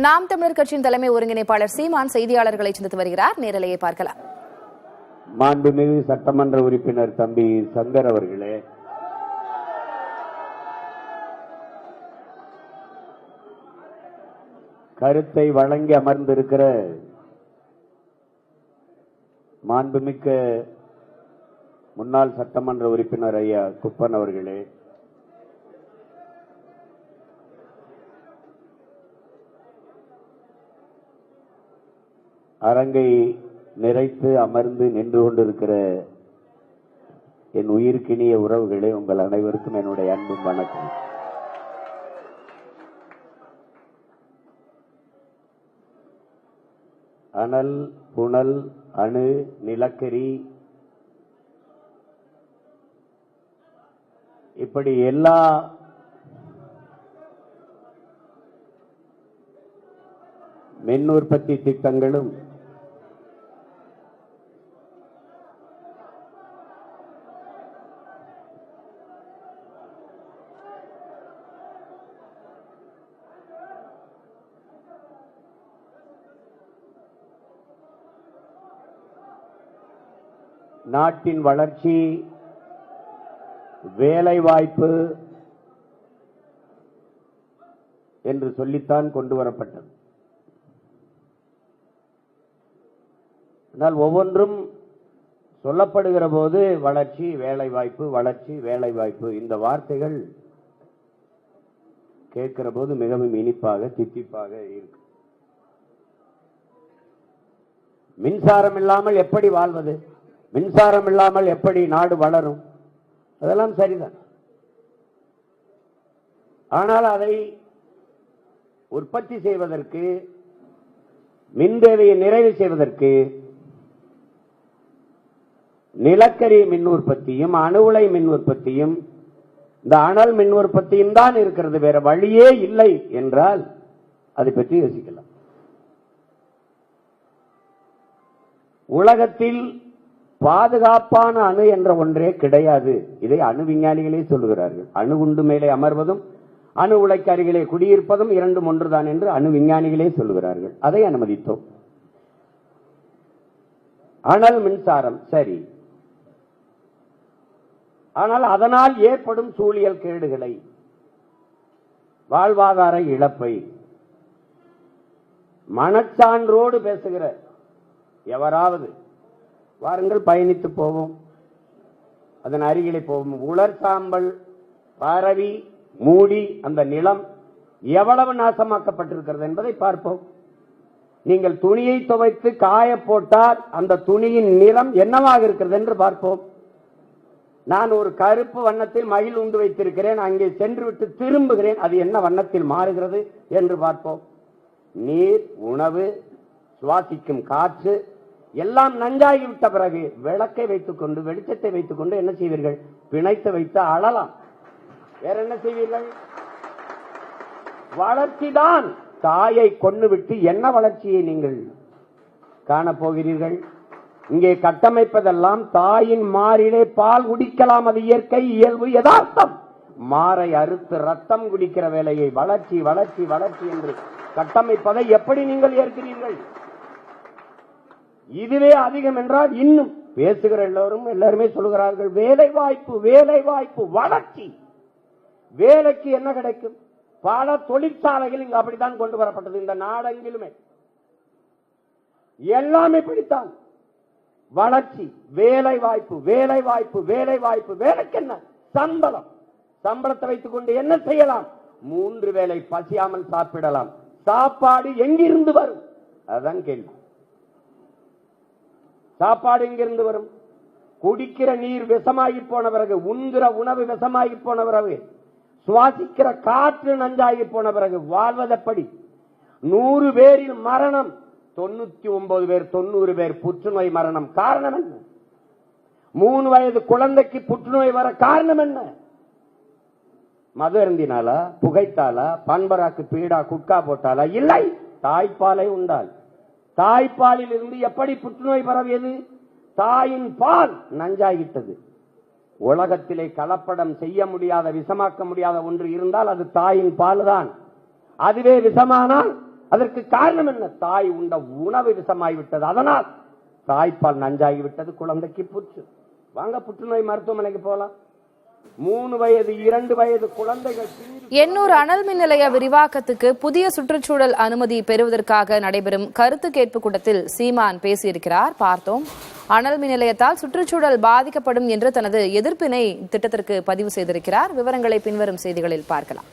நாம் தமிழர் கட்சியின் தலைமை ஒருங்கிணைப்பாளர் சீமான் செய்தியாளர்களை சந்தித்து வருகிறார். நேரலையை பார்க்கலாம். மாண்புமிகு சட்டமன்ற உறுப்பினர் தம்பி சங்கர் அவர்களே, கருத்தை வழங்கி அமர்ந்திருக்கிற மாண்புமிக்க முன்னாள் சட்டமன்ற உறுப்பினர் ஐயா குப்பன் அவர்களே, அரங்கை நிறைத்து அமர்ந்து நின்று கொண்டிருக்கிற என் உயிர்க்கினிய உறவுகளே, உங்கள் அனைவருக்கும் என்னுடைய அன்பும் வணக்கம். அனல், புனல், அணு, நிலக்கரி இப்படி எல்லா மின் உற்பத்தி திட்டங்களும் நாட்டின் வளர்ச்சி, வேலைவாய்ப்பு என்று சொல்லித்தான் கொண்டு வரப்பட்டது. ஆனால் ஒவ்வொன்றும் சொல்லப்படுகிற போது வளர்ச்சி, வேலைவாய்ப்பு, வளர்ச்சி, வேலைவாய்ப்பு இந்த வார்த்தைகள் கேட்கிற போது மிகவும் இனிப்பாக, தித்திப்பாக இருக்கு. மின்சாரம் இல்லாமல் எப்படி வாழ்வது? மின்சாரம் இல்லாமல் எப்படி நாடு வளரும்? அதெல்லாம் சரிதான். ஆனால் அதை உற்பத்தி செய்வதற்கு, மின் தேவையை நிறைவு செய்வதற்கு நிலக்கரி மின் உற்பத்தியும், அணு உலை மின் உற்பத்தியும், இந்த அனல் மின் உற்பத்தியும் தான் இருக்கிறது. வேற வழியே இல்லை என்றால் அதை பற்றி யோசிக்கலாம். உலகத்தில் பாதுகாப்பான அணு என்ற ஒன்றே கிடையாது. இதை அணு விஞ்ஞானிகளே சொல்லுகிறார்கள். அணு குண்டு மேலே அமர்வதும் அணு உலைக்கு அருகிலே குடியிருப்பதும் இரண்டும் ஒன்றுதான் என்று அணு விஞ்ஞானிகளே சொல்லுகிறார்கள். அதை அனுமதித்தோம். அனல் மின்சாரம் சரி. ஆனால் அதனால் ஏற்படும் சூழியல் கேடுகளை, வாழ்வாதார இழப்பை மனச்சான்றோடு பேசுகிற எவராவது வாருங்கள், பயணித்து போவோம், அதன் அருகிலே போவோம். உலர் சாம்பல் பரவி மூடி அந்த நிலம் எவ்வளவு நாசமாக்கப்பட்டிருக்கிறது என்பதை பார்ப்போம். நீங்கள் துணியை துவைத்து காய போட்டால் அந்த துணியின் நிறம் என்னவாக இருக்கிறது என்று பார்ப்போம். நான் ஒரு கருப்பு வண்ணத்தில் மயில் உண்டு வைத்திருக்கிறேன், அங்கே சென்று விட்டு திரும்புகிறேன், அது என்ன வண்ணத்தில் மாறுகிறது என்று பார்ப்போம். நீர், உணவு, சுவாசிக்கும் காற்று எல்லாம் நஞ்சாகிவிட்ட பிறகு விளக்கை வைத்துக் கொண்டு, வெளிச்சத்தை வைத்துக் கொண்டு என்ன செய்வீர்கள்? பிணைத்து வைத்து அழலாம். வேற என்ன செய்வீர்கள்? வளர்ச்சிதான். தாயை கொண்டு விட்டு என்ன வளர்ச்சியை நீங்கள் காணப்போகிறீர்கள்? இங்கே கட்டமைப்பதெல்லாம் தாயின் மாறிலே பால் குடிக்கலாம், அது இயற்கை, இயல்பு, யதார்த்தம். மாறை அறுத்து ரத்தம் குடிக்கிற வேலையை வளர்ச்சி வளர்ச்சி வளர்ச்சி என்று கட்டமைப்பதை எப்படி நீங்கள் ஏற்கிறீர்கள்? இதுவே அதிகம் என்றால் இன்னும் பேசுகிற எல்லாருமே சொல்லுகிறார்கள் வேலை வாய்ப்பு, வேலை வாய்ப்பு, வளர்ச்சி. வேலைக்கு என்ன கிடைக்கும்? பல தொழிற்சாலைகள் இங்கு அப்படித்தான் கொண்டு வரப்பட்டது. இந்த நாடெங்கிலுமே எல்லாமே பிடித்தான். வளர்ச்சி, வேலை வாய்ப்பு, வேலை வாய்ப்பு, வேலை வாய்ப்பு. வேலைக்கு என்ன? சம்பளம். சம்பளத்தை வைத்துக் கொண்டு என்ன செய்யலாம்? 3 வேளை பசியாமல் சாப்பிடலாம். சாப்பாடு எங்கிருந்து வரும்? அதுதான் கேள்வி. சாப்பாடு எங்கிருந்து வரும்? குடிக்கிற நீர் விஷமாகி போன பிறகு, உண்கிற உணவு விஷமாகி போன பிறகு, சுவாசிக்கிற காற்று நஞ்சாகி போன பிறகு வாழ்வதப்படி? 100 பேரில் மரணம், 99 பேர் 90 பேர் புற்றுநோய் மரணம். காரணம் என்ன? 3 வயது குழந்தைக்கு புற்றுநோய் வர காரணம் என்ன? மது அருந்தினாலா, புகைத்தாலா, பண்பராக்கு பீடா குட்கா போட்டாலா? இல்லை, தாய்ப்பாலை உண்டால். தாய்ப்பாலில் இருந்து எப்படி புற்றுநோய் பரவியது? தாயின் பால் நஞ்சாகிட்டது. உலகத்திலே கலப்படம் செய்ய முடியாத, விஷமாக்க முடியாத ஒன்று இருந்தால் அது தாயின் பால் தான். அதுவே விஷமானால் அதற்கு காரணம் என்ன? தாய் உண்ட உணவு விஷமாகிவிட்டது. அதனால் தாய்ப்பால் நஞ்சாகிவிட்டது, குழந்தைக்கு புற்று. வாங்க புற்றுநோய் மருத்துவமனைக்கு போலாம். 3 வயது 2 வயது குழந்தைகள். எண்ணூர் அனல் மின் நிலைய விரிவாக்கத்துக்கு புதிய சுற்றுச்சூழல் அனுமதி பெறுவதற்காக நடைபெறும் கருத்து கேட்பு கூட்டத்தில் சீமான் பேசியிருக்கிறார். பார்த்தோம். அனல் மின் நிலையத்தால் சுற்றுச்சூழல் பாதிக்கப்படும் என்று தனது எதிர்ப்பினை திட்டத்திற்கு பதிவு செய்திருக்கிறார். விவரங்களை பின்வரும் செய்திகளில் பார்க்கலாம்.